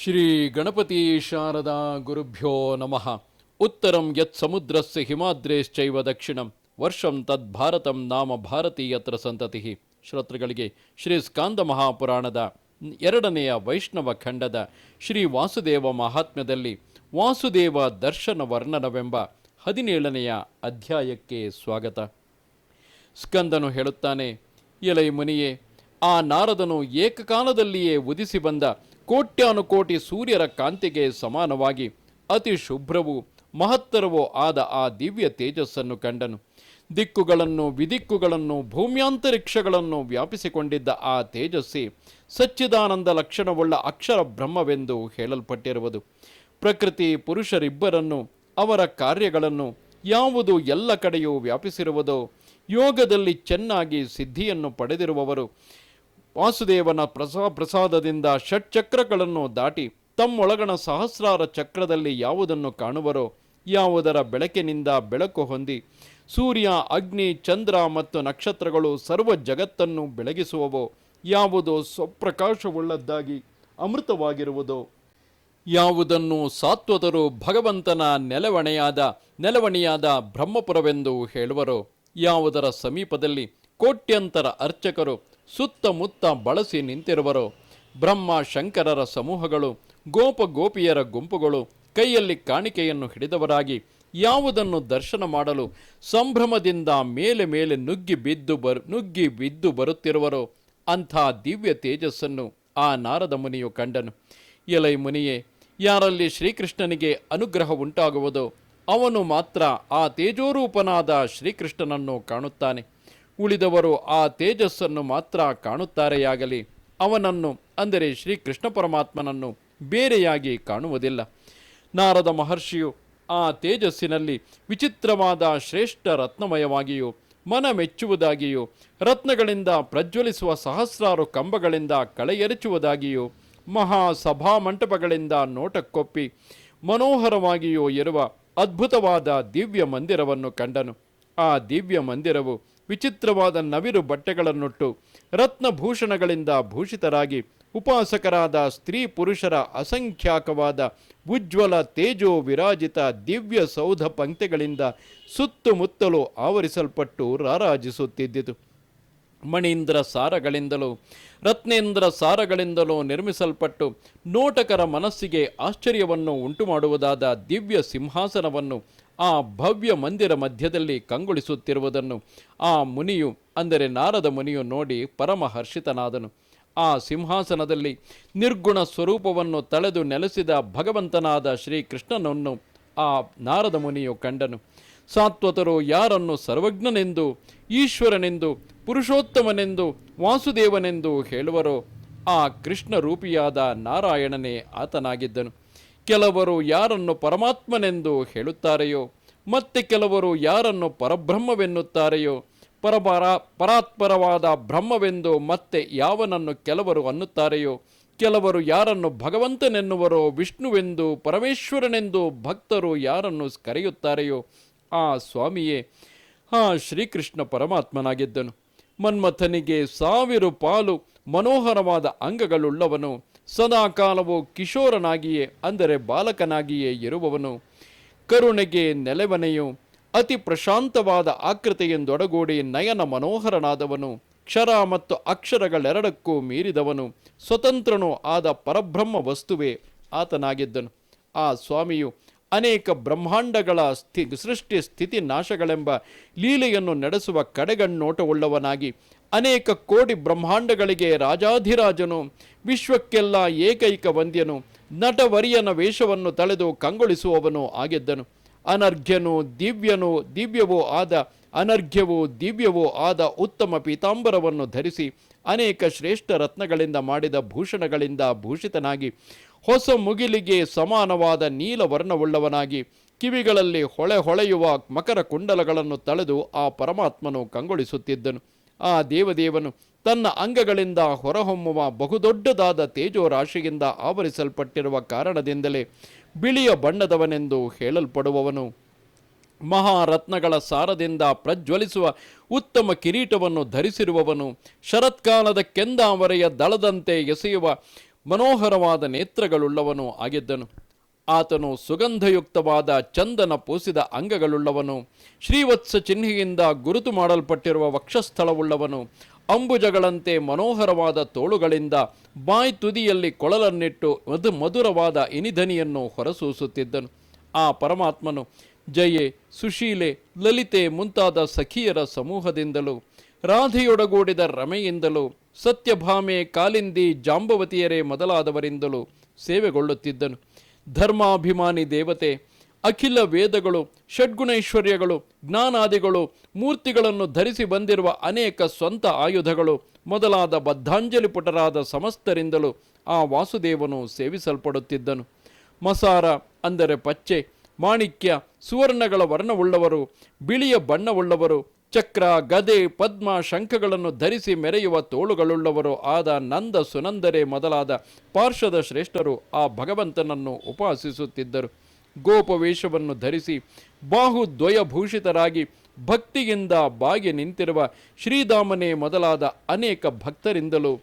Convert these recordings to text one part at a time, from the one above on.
ಶ್ರೀ ಗಣಪತಿ ಶಾರದಾ ಗುರುಭ್ಯೋ ನಮಃ. ಉತ್ತರಂ ಯತ್ ಸಮುದ್ರಸ್ಯ ಹಿಮಾದ್ರೇಶ್ಚೈವ ದಕ್ಷಿಣಂ ವರ್ಷಂ ತದ್ ಭಾರತಂ ನಾಮ ಭಾರತೀಯತ್ರ ಸಂತತಿ. ಶ್ರೋತೃಗಳಿಗೆ ಶ್ರೀ ಸ್ಕಾಂದ ಮಹಾಪುರಾಣದ 2ನೆಯ ವೈಷ್ಣವ ಖಂಡದ ಶ್ರೀ ವಾಸುದೇವ ಮಹಾತ್ಮ್ಯದಲ್ಲಿ ವಾಸುದೇವ ದರ್ಶನ ವರ್ಣನವೆಂಬ 17ನೆಯ ಅಧ್ಯಾಯಕ್ಕೆ ಸ್ವಾಗತ. ಸ್ಕಂದನು ಹೇಳುತ್ತಾನೆ, ಎಲೈ ಮುನಿಯೇ, ಆ ನಾರದನು ಏಕಕಾಲದಲ್ಲಿಯೇ ಉದಿಸಿ ಬಂದ ಕೋಟ್ಯಾನುಕೋಟಿ ಸೂರ್ಯರ ಕಾಂತಿಗೆ ಸಮಾನವಾಗಿ ಅತಿ ಶುಭ್ರವೂ ಮಹತ್ತರವೂ ಆದ ಆ ದಿವ್ಯ ತೇಜಸ್ಸನ್ನು ಕಂಡನು. ದಿಕ್ಕುಗಳನ್ನು ವಿದಿಕ್ಕುಗಳನ್ನು ಭೂಮ್ಯಾಂತರಿಕ್ಷಗಳನ್ನು ವ್ಯಾಪಿಸಿಕೊಂಡಿದ್ದ ಆ ತೇಜಸ್ಸಿ ಸಚ್ಚಿದಾನಂದ ಲಕ್ಷಣವುಳ್ಳ ಅಕ್ಷರ ಬ್ರಹ್ಮವೆಂದು ಹೇಳಲ್ಪಟ್ಟಿರುವುದು. ಪ್ರಕೃತಿ ಪುರುಷರಿಬ್ಬರನ್ನು ಅವರ ಕಾರ್ಯಗಳನ್ನು ಯಾವುದು ಎಲ್ಲ ಕಡೆಯೂ ವ್ಯಾಪಿಸಿರುವುದೋ, ಯೋಗದಲ್ಲಿ ಚೆನ್ನಾಗಿ ಸಿದ್ಧಿಯನ್ನು ಪಡೆದಿರುವವರು ವಾಸುದೇವನ ಪ್ರಸಾದದಿಂದ ಷಟ್ಚಕ್ರಗಳನ್ನು ದಾಟಿ ತಮ್ಮೊಳಗಣ ಸಹಸ್ರಾರ ಚಕ್ರದಲ್ಲಿ ಯಾವುದನ್ನು ಕಾಣುವರೋ, ಯಾವುದರ ಬೆಳಕಿನಿಂದ ಬೆಳಕು ಹೊಂದಿ ಸೂರ್ಯ, ಅಗ್ನಿ, ಚಂದ್ರ ಮತ್ತು ನಕ್ಷತ್ರಗಳು ಸರ್ವ ಜಗತ್ತನ್ನು ಬೆಳಗಿಸುವವೋ, ಯಾವುದೋ ಸ್ವಪ್ರಕಾಶವುಳ್ಳದ್ದಾಗಿ ಅಮೃತವಾಗಿರುವುದೋ, ಯಾವುದನ್ನು ಸಾತ್ವತರು ಭಗವಂತನ ನೆಲವಣಿಯಾದ ಬ್ರಹ್ಮಪುರವೆಂದು ಹೇಳುವರೋ, ಯಾವುದರ ಸಮೀಪದಲ್ಲಿ ಕೋಟ್ಯಂತರ ಅರ್ಚಕರು ಸುತ್ತಮುತ್ತ ಬಳಸಿ ನಿಂತಿರುವರೋ, ಬ್ರಹ್ಮ ಶಂಕರರ ಸಮೂಹಗಳು, ಗೋಪಿಯರ ಗುಂಪುಗಳು ಕೈಯಲ್ಲಿ ಕಾಣಿಕೆಯನ್ನು ಹಿಡಿದವರಾಗಿ ಯಾವುದನ್ನು ದರ್ಶನ ಮಾಡಲು ಸಂಭ್ರಮದಿಂದ ಮೇಲೆ ನುಗ್ಗಿ ಬಿದ್ದು ಬರುತ್ತಿರುವರೋ, ಅಂಥ ದಿವ್ಯ ತೇಜಸ್ಸನ್ನು ಆ ನಾರದ ಮುನಿಯು ಕಂಡನು. ಎಲೈ ಮುನಿಯೇ, ಯಾರಲ್ಲಿ ಶ್ರೀಕೃಷ್ಣನಿಗೆ ಅನುಗ್ರಹ ಉಂಟಾಗುವುದೋ ಅವನು ಮಾತ್ರ ಆ ತೇಜೋರೂಪನಾದ ಶ್ರೀಕೃಷ್ಣನನ್ನು ಕಾಣುತ್ತಾನೆ. ಉಳಿದವರು ಆ ತೇಜಸ್ಸನ್ನು ಮಾತ್ರ ಕಾಣುತ್ತಾರೆಯಾಗಲಿ ಅವನನ್ನು, ಅಂದರೆ ಶ್ರೀಕೃಷ್ಣ ಪರಮಾತ್ಮನನ್ನು ಬೇರೆಯಾಗಿ ಕಾಣುವುದಿಲ್ಲ. ನಾರದ ಮಹರ್ಷಿಯು ಆ ತೇಜಸ್ಸಿನಲ್ಲಿ ವಿಚಿತ್ರವಾದ ಶ್ರೇಷ್ಠ ರತ್ನಮಯವಾಗಿಯೂ ಮನಮೆಚ್ಚುವುದಾಗಿಯೂ ರತ್ನಗಳಿಂದ ಪ್ರಜ್ವಲಿಸುವ ಸಹಸ್ರಾರು ಕಂಬಗಳಿಂದ ಕಳೆಯೆರಚುವುದಾಗಿಯೂ ಮಹಾಸಭಾಮಂಟಪಗಳಿಂದ ನೋಟಕ್ಕೊಪ್ಪಿ ಮನೋಹರವಾಗಿಯೂ ಇರುವ ಅದ್ಭುತವಾದ ದಿವ್ಯ ಮಂದಿರವನ್ನು ಕಂಡನು. ಆ ದಿವ್ಯ ಮಂದಿರವು ವಿಚಿತ್ರವಾದ ನವಿರು ಬಟ್ಟೆಗಳನ್ನುಟ್ಟು ರತ್ನಭೂಷಣಗಳಿಂದ ಭೂಷಿತರಾಗಿ ಉಪಾಸಕರಾದ ಸ್ತ್ರೀ ಪುರುಷರ ಅಸಂಖ್ಯಾಕವಾದ ಉಜ್ವಲ ತೇಜೋ ವಿರಾಜಿತ ದಿವ್ಯ ಸೌಧ ಪಂಕ್ತಿಗಳಿಂದ ಸುತ್ತಮುತ್ತಲೂ ಆವರಿಸಲ್ಪಟ್ಟು ರಾರಾಜಿಸುತ್ತಿದ್ದಿತು. ಮಣೀಂದ್ರ ಸಾರಗಳಿಂದಲೂ ರತ್ನೇಂದ್ರ ಸಾರಗಳಿಂದಲೂ ನಿರ್ಮಿಸಲ್ಪಟ್ಟು ನೋಟಕರ ಮನಸ್ಸಿಗೆ ಆಶ್ಚರ್ಯವನ್ನು ಉಂಟುಮಾಡುವುದಾದ ದಿವ್ಯ ಸಿಂಹಾಸನವನ್ನು ಆ ಭವ್ಯ ಮಂದಿರ ಮಧ್ಯದಲ್ಲಿ ಕಂಗೊಳಿಸುತ್ತಿರುವುದನ್ನು ಆ ಮುನಿಯು, ಅಂದರೆ ನಾರದ ಮುನಿಯು ನೋಡಿ ಪರಮಹರ್ಷಿತನಾದನು. ಆ ಸಿಂಹಾಸನದಲ್ಲಿ ನಿರ್ಗುಣ ಸ್ವರೂಪವನ್ನು ತಳೆದು ನೆಲೆಸಿದ ಭಗವಂತನಾದ ಶ್ರೀಕೃಷ್ಣನನ್ನು ಆ ನಾರದ ಮುನಿಯು ಕಂಡನು. ಸಾತ್ವತರು ಯಾರನ್ನು ಸರ್ವಜ್ಞನೆಂದು, ಈಶ್ವರನೆಂದು, ಪುರುಷೋತ್ತಮನೆಂದು, ವಾಸುದೇವನೆಂದು ಹೇಳುವರೋ ಆ ಕೃಷ್ಣ ರೂಪಿಯಾದ ನಾರಾಯಣನೇ ಆತನಾಗಿದ್ದನು. ಕೆಲವರು ಯಾರನ್ನು ಪರಮಾತ್ಮನೆಂದು ಹೇಳುತ್ತಾರೆಯೋ, ಮತ್ತೆ ಕೆಲವರು ಯಾರನ್ನು ಪರಬ್ರಹ್ಮವೆನ್ನುತ್ತಾರೆಯೋ, ಪರಾತ್ಪರವಾದ ಬ್ರಹ್ಮವೆಂದು ಮತ್ತೆ ಯಾವನನ್ನು ಕೆಲವರು ಅನ್ನುತ್ತಾರೆಯೋ, ಕೆಲವರು ಯಾರನ್ನು ಭಗವಂತನೆನ್ನುವರೋ, ವಿಷ್ಣುವೆಂದು ಪರಮೇಶ್ವರನೆಂದು ಭಕ್ತರು ಯಾರನ್ನು ಕರೆಯುತ್ತಾರೆಯೋ ಆ ಸ್ವಾಮಿಯೇ ಆ ಶ್ರೀಕೃಷ್ಣ ಪರಮಾತ್ಮನಾಗಿದ್ದನು. ಮನ್ಮಥನಿಗೆ 1000 ಪಾಲು ಮನೋಹರವಾದ ಅಂಗಗಳುಳ್ಳವನು, ಸದಾಕಾಲವು ಕಿಶೋರನಾಗಿಯೇ, ಅಂದರೆ ಬಾಲಕನಾಗಿಯೇ ಇರುವವನು, ಕರುಣೆಗೆ ನೆಲೆವನೆಯು, ಅತಿ ಪ್ರಶಾಂತವಾದ ಆಕೃತಿಯಿಂದೊಡಗೂಡಿ ನಯನ ಮನೋಹರನಾದವನು, ಕ್ಷರ ಮತ್ತು ಅಕ್ಷರಗಳೆರಡಕ್ಕೂ ಮೀರಿದವನು, ಸ್ವತಂತ್ರನೂ ಆದ ಪರಬ್ರಹ್ಮ ವಸ್ತುವೇ ಆತನಾಗಿದ್ದನು. ಆ ಸ್ವಾಮಿಯು ಅನೇಕ ಬ್ರಹ್ಮಾಂಡಗಳ ಸೃಷ್ಟಿ ಸ್ಥಿತಿ ನಾಶಗಳೆಂಬ ಲೀಲೆಯನ್ನು ನಡೆಸುವ ಕಡೆಗಣ್ಣೋಟವುಳ್ಳವನಾಗಿ ಅನೇಕ ಕೋಟಿ ಬ್ರಹ್ಮಾಂಡಗಳಿಗೆ ರಾಜಾಧಿರಾಜನು, ವಿಶ್ವಕ್ಕೆಲ್ಲ ಏಕೈಕ ವಂದ್ಯನು, ನಟವರಿಯನ ವೇಷವನ್ನು ತಳೆದು ಕಂಗೊಳಿಸುವವನು ಆಗಿದ್ದನು. ಅನರ್ಘ್ಯವೂ ದಿವ್ಯವೂ ಆದ ಉತ್ತಮ ಪೀತಾಂಬರವನ್ನು ಧರಿಸಿ ಅನೇಕ ಶ್ರೇಷ್ಠ ರತ್ನಗಳಿಂದ ಮಾಡಿದ ಭೂಷಣಗಳಿಂದ ಭೂಷಿತನಾಗಿ ಹೊಸ ಮುಗಿಲಿಗೆ ಸಮಾನವಾದ ನೀಲವರ್ಣವುಳ್ಳವನಾಗಿ ಕಿವಿಗಳಲ್ಲಿ ಹೊಳೆಯುವ ಮಕರ ಕುಂಡಲಗಳನ್ನು ತಳೆದು ಆ ಪರಮಾತ್ಮನು ಕಂಗೊಳಿಸುತ್ತಿದ್ದನು. ಆ ದೇವದೇವನು ತನ್ನ ಅಂಗಗಳಿಂದ ಹೊರಹೊಮ್ಮುವ ಬಹುದೊಡ್ಡದಾದ ತೇಜೋರಾಶಿಯಿಂದ ಆವರಿಸಲ್ಪಟ್ಟಿರುವ ಕಾರಣದಿಂದಲೇ ಬಿಳಿಯ ಬಣ್ಣದವನೆಂದು ಹೇಳಲ್ಪಡುವವನು. ಮಹಾರತ್ನಗಳ ಸಾರದಿಂದ ಪ್ರಜ್ವಲಿಸುವ ಉತ್ತಮ ಕಿರೀಟವನ್ನು ಧರಿಸಿರುವವನು, ಶರತ್ಕಾಲದ ಕೆಂದಾವರೆಯ ದಳದಂತೆ ಎಸೆಯುವ ಮನೋಹರವಾದ ನೇತ್ರಗಳುಳ್ಳವನು ಆಗಿದ್ದನು. ಆತನು ಸುಗಂಧಯುಕ್ತವಾದ ಚಂದನ ಪೂಸಿದ ಅಂಗಗಳುಳ್ಳವನು, ಶ್ರೀವತ್ಸ ಚಿಹ್ನೆಯಿಂದ ಗುರುತು ಮಾಡಲ್ಪಟ್ಟಿರುವ ವಕ್ಷಸ್ಥಳವುಳ್ಳವನು, ಅಂಬುಜಗಳಂತೆ ಮನೋಹರವಾದ ತೋಳುಗಳಿಂದ ಬಾಯಿ ತುದಿಯಲ್ಲಿ ಕೊಳಲನ್ನಿಟ್ಟು ಮಧುರವಾದ ಇನಿಧನಿಯನ್ನು ಹೊರಸೂಸುತ್ತಿದ್ದನು. ಆ ಪರಮಾತ್ಮನು ಜಯೆ, ಸುಶೀಲೆ, ಲಲಿತೆ ಮುಂತಾದ ಸಖಿಯರ ಸಮೂಹದಿಂದಲೂ, ರಾಧೆಯೊಡಗೂಡಿದ ರಮೆಯಿಂದಲೂ, ಸತ್ಯಭಾಮೆ, ಕಾಲಿಂದಿ, ಜಾಂಬವತಿಯರೇ ಮೊದಲಾದವರಿಂದಲೂ ಸೇವೆಗೊಳ್ಳುತ್ತಿದ್ದನು. ಧರ್ಮಾಭಿಮಾನಿ ದೇವತೆ, ಅಖಿಲ ವೇದಗಳು, ಷಡ್ಗುಣೈಶ್ವರ್ಯಗಳು, ಜ್ಞಾನಾದಿಗಳು, ಮೂರ್ತಿಗಳನ್ನು ಧರಿಸಿ ಬಂದಿರುವ ಅನೇಕ ಸ್ವಂತ ಆಯುಧಗಳು ಮೊದಲಾದ ಬದ್ಧಾಂಜಲಿ ಪುಟರಾದ ಸಮಸ್ತರಿಂದಲೂ ಆ ವಾಸುದೇವನು ಸೇವಿಸಲ್ಪಡುತ್ತಿದ್ದನು. ಮಸಾರ ಅಂದರೆ ಪಚ್ಚೆ, ಮಾಣಿಕ್ಯ, ಸುವರ್ಣಗಳ ವರ್ಣವುಳ್ಳವರು, ಬಿಳಿಯ ಬಣ್ಣವುಳ್ಳವರು, ಚಕ್ರ, ಗದೆ, ಪದ್ಮ, ಶಂಖಗಳನ್ನು ಧರಿಸಿ ಮೆರೆಯುವ ತೋಳುಗಳುಳ್ಳವರು ಆದ ನಂದ ಸುನಂದರೇ ಮೊದಲಾದ ಪಾರ್ಶ್ವದ ಶ್ರೇಷ್ಠರು ಆ ಭಗವಂತನನ್ನು ಉಪಾಸಿಸುತ್ತಿದ್ದರು. ಗೋಪವೇಷವನ್ನು ಧರಿಸಿ ಬಾಹುದ್ವಯಭೂಷಿತರಾಗಿ ಭಕ್ತಿಯಿಂದ ಬಾಗಿ ನಿಂತಿರುವ ಶ್ರೀಧಾಮನೇ ಮೊದಲಾದ ಅನೇಕ ಭಕ್ತರಿಂದಲೂ,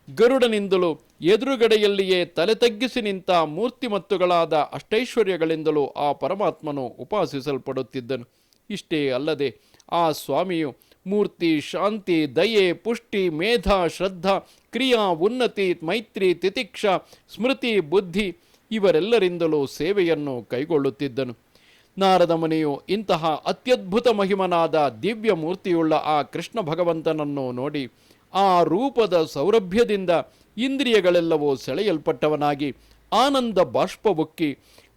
ಗರುಡನಿಂದಲೂ, ಎದುರುಗಡೆಯಲ್ಲಿಯೇ ತಲೆ ತಗ್ಗಿಸಿ ನಿಂತ ಮೂರ್ತಿಮತ್ತುಗಳಾದ ಅಷ್ಟೈಶ್ವರ್ಯಗಳಿಂದಲೂ ಆ ಪರಮಾತ್ಮನು ಉಪಾಸಿಸಲ್ಪಡುತ್ತಿದ್ದನು. ಇಷ್ಟೇ ಅಲ್ಲದೆ ಆ ಸ್ವಾಮಿಯು ಮೂರ್ತಿ, ಶಾಂತಿ, ದಯೆ, ಪುಷ್ಟಿ, ಮೇಧ, ಶ್ರದ್ಧಾ, ಕ್ರಿಯಾ, ಉನ್ನತಿ, ಮೈತ್ರಿ, ತಿತಿಕ್ಷ, ಸ್ಮೃತಿ, ಬುದ್ಧಿ ಇವರೆಲ್ಲರಿಂದಲೂ ಸೇವೆಯನ್ನು ಕೈಗೊಳ್ಳುತ್ತಿದ್ದನು. ನಾರದ ಮುನಿಯು ಇಂತಹ ಅತ್ಯದ್ಭುತ ಮಹಿಮನಾದ ದಿವ್ಯ ಮೂರ್ತಿಯುಳ್ಳ ಆ ಕೃಷ್ಣ ಭಗವಂತನನ್ನು ನೋಡಿ ಆ ರೂಪದ ಸೌರಭ್ಯದಿಂದ ಇಂದ್ರಿಯಗಳೆಲ್ಲವೂ ಸೆಳೆಯಲ್ಪಟ್ಟವನಾಗಿ ಆನಂದ ಬಾಷ್ಪಬುಕ್ಕಿ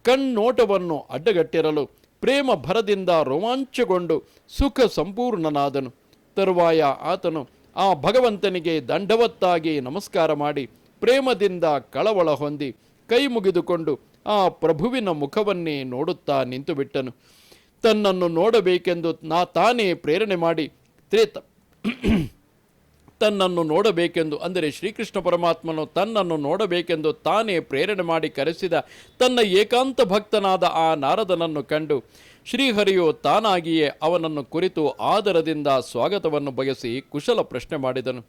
ಕಣ್ಣೋಟವನ್ನು ಅಡ್ಡಗಟ್ಟಿರಲು ಪ್ರೇಮ ಭರದಿಂದ ರೋಮಾಂಚಗೊಂಡು ಸುಖ ಸಂಪೂರ್ಣನಾದನು. ತರುವಾಯ ಆತನು ಆ ಭಗವಂತನಿಗೆ ದಂಡವತ್ತಾಗಿ ನಮಸ್ಕಾರ ಮಾಡಿ ಪ್ರೇಮದಿಂದ ಕಳವಳ ಹೊಂದಿ ಕೈ ಮುಗಿದುಕೊಂಡು ಆ ಪ್ರಭುವಿನ ಮುಖವನ್ನೇ ನೋಡುತ್ತಾ ನಿಂತುಬಿಟ್ಟನು. ತನ್ನನ್ನು ನೋಡಬೇಕೆಂದು ತಾನೇ ಪ್ರೇರಣೆ ಮಾಡಿ ತನ್ನನ್ನು ನೋಡಬೇಕೆಂದು ಅಂದರೆ ಶ್ರೀಕೃಷ್ಣ ಪರಮಾತ್ಮನು ತನ್ನನ್ನು ನೋಡಬೇಕೆಂದು ತಾನೇ ಪ್ರೇರಣೆ ಮಾಡಿ ಕರೆಸಿದ ತನ್ನ ಏಕಾಂತ ಭಕ್ತನಾದ ಆ ನಾರದನನ್ನು ಕಂಡು ಶ್ರೀಹರಿಯು ತಾನಾಗಿಯೇ ಅವನನ್ನು ಕುರಿತು ಆದರದಿಂದ ಸ್ವಾಗತವನ್ನು ಬಯಸಿ ಕುಶಲ ಪ್ರಶ್ನೆ ಮಾಡಿದನು.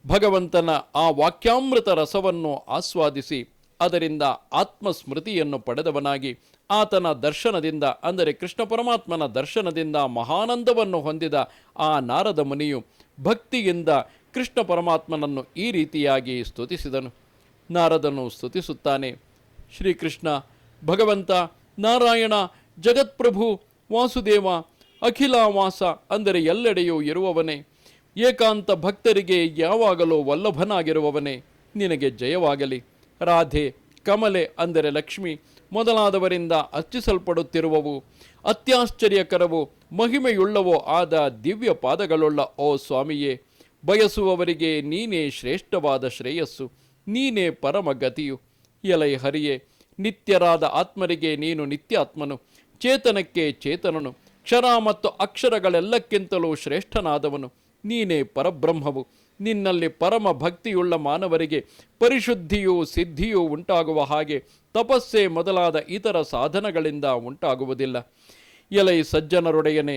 ಭಗವಂತನ ಆ ವಾಕ್ಯಾಮೃತ ರಸವನ್ನು ಆಸ್ವಾದಿಸಿ ಅದರಿಂದ ಆತ್ಮಸ್ಮೃತಿಯನ್ನು ಪಡೆದವನಾಗಿ ಆತನ ದರ್ಶನದಿಂದ ಅಂದರೆ ಕೃಷ್ಣ ಪರಮಾತ್ಮನ ದರ್ಶನದಿಂದ ಮಹಾನಂದವನ್ನು ಹೊಂದಿದ ಆ ನಾರದ ಮುನಿಯು ಭಕ್ತಿಯಿಂದ ಕೃಷ್ಣ ಪರಮಾತ್ಮನನ್ನು ಈ ರೀತಿಯಾಗಿ ಸ್ತುತಿಸಿದನು. ನಾರದನು ಸ್ತುತಿಸುತ್ತಾನೆ, ಶ್ರೀಕೃಷ್ಣ, ಭಗವಂತ, ನಾರಾಯಣ, ಜಗತ್ಪ್ರಭು, ವಾಸುದೇವ, ಅಖಿಲಾವಾಸ ಅಂದರೆ ಎಲ್ಲೆಡೆಯೂ ಇರುವವನೇ, ಏಕಾಂತ ಭಕ್ತರಿಗೆ ಯಾವಾಗಲೂ ವಲ್ಲಭನಾಗಿರುವವನೇ, ನಿನಗೆ ಜಯವಾಗಲಿ. ರಾಧೆ, ಕಮಲೆ ಅಂದರೆ ಲಕ್ಷ್ಮಿ ಮೊದಲಾದವರಿಂದ ಅರ್ಚಿಸಲ್ಪಡುತ್ತಿರುವವು ಅತ್ಯಾಶ್ಚರ್ಯಕರವೂ ಮಹಿಮೆಯುಳ್ಳವೋ ಆದ ದಿವ್ಯ ಪಾದಗಳುಳ್ಳ ಓ ಸ್ವಾಮಿಯೇ, ಬಯಸುವವರಿಗೆ ನೀನೇ ಶ್ರೇಷ್ಠವಾದ ಶ್ರೇಯಸ್ಸು, ನೀನೇ ಪರಮಗತಿಯು. ಎಲೈ ಹರಿಯೇ, ನಿತ್ಯರಾದ ಆತ್ಮರಿಗೆ ನೀನು ನಿತ್ಯಾತ್ಮನು, ಚೇತನಕ್ಕೆ ಚೇತನನು, ಕ್ಷರ ಮತ್ತು ಅಕ್ಷರಗಳೆಲ್ಲಕ್ಕಿಂತಲೂ ಶ್ರೇಷ್ಠನಾದವನು, ನೀನೇ ಪರಬ್ರಹ್ಮವು. ನಿನ್ನಲ್ಲಿ ಪರಮ ಭಕ್ತಿಯುಳ್ಳ ಮಾನವರಿಗೆ ಪರಿಶುದ್ಧಿಯೂ ಸಿದ್ಧಿಯೂ ಉಂಟಾಗುವ ಹಾಗೆ ತಪಸ್ಸೆ ಮೊದಲಾದ ಇತರ ಸಾಧನಗಳಿಂದ ಉಂಟಾಗುವುದಿಲ್ಲ. ಎಲೈ ಸಜ್ಜನರೊಡೆಯನೇ,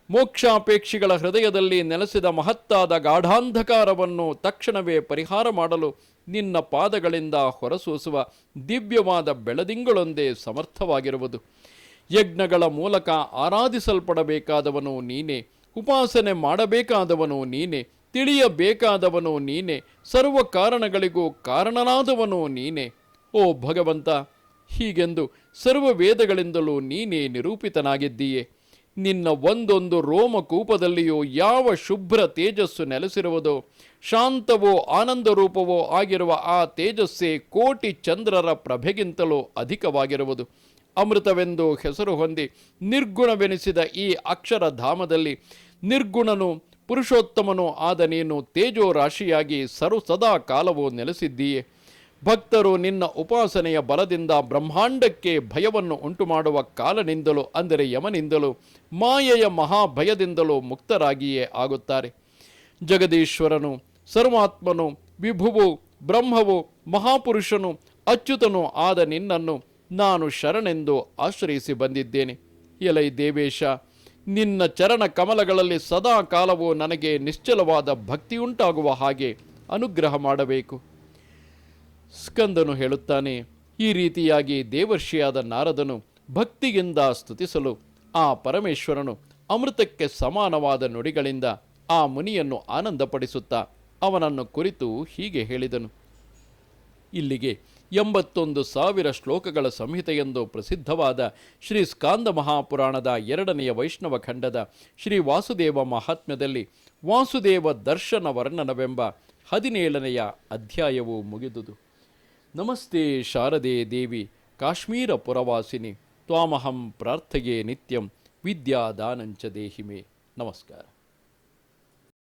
ಮೋಕ್ಷಾಪೇಕ್ಷಿಗಳ ಹೃದಯದಲ್ಲಿ ನೆಲೆಸಿದ ಮಹತ್ತಾದ ಗಾಢಾಂಧಕಾರವನ್ನು ತಕ್ಷಣವೇ ಪರಿಹಾರ ಮಾಡಲು ನಿನ್ನ ಪಾದಗಳಿಂದ ಹೊರಸೂಸುವ ದಿವ್ಯವಾದ ಬೆಳದಿಂಗಳೊಂದೇ ಸಮರ್ಥವಾಗಿರುವುದು. ಯಜ್ಞಗಳ ಮೂಲಕ ಆರಾಧಿಸಲ್ಪಡಬೇಕಾದವನು ನೀನೇ, ಉಪಾಸನೆ ಮಾಡಬೇಕಾದವನು ನೀನೇ, ತಿಳಿಯಬೇಕಾದವನು ನೀನೇ, ಸರ್ವ ಕಾರಣಗಳಿಗೂ ಕಾರಣನಾದವನು ನೀನೇ. ಓ ಭಗವಂತ, ಹೀಗೆಂದು ಸರ್ವ ವೇದಗಳಿಂದಲೂ ನೀನೇ ನಿರೂಪಿತನಾಗಿದ್ದೀಯೆ. ನಿನ್ನ ಒಂದೊಂದು ರೋಮಕೂಪದಲ್ಲಿಯೂ ಯಾವ ಶುಭ್ರ ತೇಜಸ್ಸು ನೆಲೆಸಿರುವುದೋ, ಶಾಂತವೋ ಆನಂದರೂಪವೋ ಆಗಿರುವ ಆ ತೇಜಸ್ಸೇ ಕೋಟಿ ಚಂದ್ರರ ಪ್ರಭೆಗಿಂತಲೂ ಅಧಿಕವಾಗಿರುವುದು. ಅಮೃತವೆಂದು ಹೆಸರು ಹೊಂದಿ ನಿರ್ಗುಣವೆನಿಸಿದ ಈ ಅಕ್ಷರಧಾಮದಲ್ಲಿ ನಿರ್ಗುಣನು ಪುರುಷೋತ್ತಮನೂ ಆದ ನೀನು ತೇಜೋ ರಾಶಿಯಾಗಿ ಸದಾ ಕಾಲವೂ ನೆಲೆಸಿದ್ದೀಯೆ. ಭಕ್ತರು ನಿನ್ನ ಉಪಾಸನೆಯ ಬಲದಿಂದ ಬ್ರಹ್ಮಾಂಡಕ್ಕೆ ಭಯವನ್ನು ಉಂಟುಮಾಡುವ ಕಾಲನಿಂದಲೂ ಅಂದರೆ ಯಮನಿಂದಲೂ ಮಾಯೆಯ ಮಹಾಭಯದಿಂದಲೂ ಮುಕ್ತರಾಗಿಯೇ ಆಗುತ್ತಾರೆ. ಜಗದೀಶ್ವರನು, ಸರ್ವಾತ್ಮನು, ವಿಭುವು, ಬ್ರಹ್ಮವು, ಮಹಾಪುರುಷನು, ಅಚ್ಯುತನೂ ಆದ ನಿನ್ನನ್ನು ನಾನು ಶರಣೆಂದು ಆಶ್ರಯಿಸಿ ಬಂದಿದ್ದೇನೆ. ಎಲೈ ದೇವೇಶ, ನಿನ್ನ ಚರಣ ಕಮಲಗಳಲ್ಲಿ ಸದಾ ಕಾಲವೂ ನನಗೆ ನಿಶ್ಚಲವಾದ ಭಕ್ತಿಯುಂಟಾಗುವ ಹಾಗೆ ಅನುಗ್ರಹ ಮಾಡಬೇಕು. ಸ್ಕಂದನು ಹೇಳುತ್ತಾನೆ, ಈ ರೀತಿಯಾಗಿ ದೇವರ್ಷಿಯಾದ ನಾರದನು ಭಕ್ತಿಯಿಂದ ಸ್ತುತಿಸಲು ಆ ಪರಮೇಶ್ವರನು ಅಮೃತಕ್ಕೆ ಸಮಾನವಾದ ನುಡಿಗಳಿಂದ ಆ ಮುನಿಯನ್ನು ಆನಂದಪಡಿಸುತ್ತಾ ಅವನನ್ನು ಕುರಿತು ಹೀಗೆ ಹೇಳಿದನು. ಇಲ್ಲಿಗೆ 81,000 ಶ್ಲೋಕಗಳ ಸಂಹಿತೆಯೆಂದು ಪ್ರಸಿದ್ಧವಾದ ಶ್ರೀ ಸ್ಕಾಂದ ಮಹಾಪುರಾಣದ 2ನೇ ವೈಷ್ಣವ ಖಂಡದ ಶ್ರೀ ವಾಸುದೇವ ಮಹಾತ್ಮ್ಯದಲ್ಲಿ ವಾಸುದೇವ ದರ್ಶನ ವರ್ಣನವೆಂಬ 17ನೆಯ ಅಧ್ಯಾಯವು ಮುಗಿದುದು. ನಮಸ್ತೆ ಶಾರದೆ ದೇವಿ ಕಾಶ್ಮೀರ ಪುರವಾಸಿನಿ ತ್ವಾಮಹಂ ಪ್ರಾರ್ಥಯೇ ನಿತ್ಯಂ ವಿದ್ಯಾದಾನಂಚ ದೇಹಿಮೆ. ನಮಸ್ಕಾರ.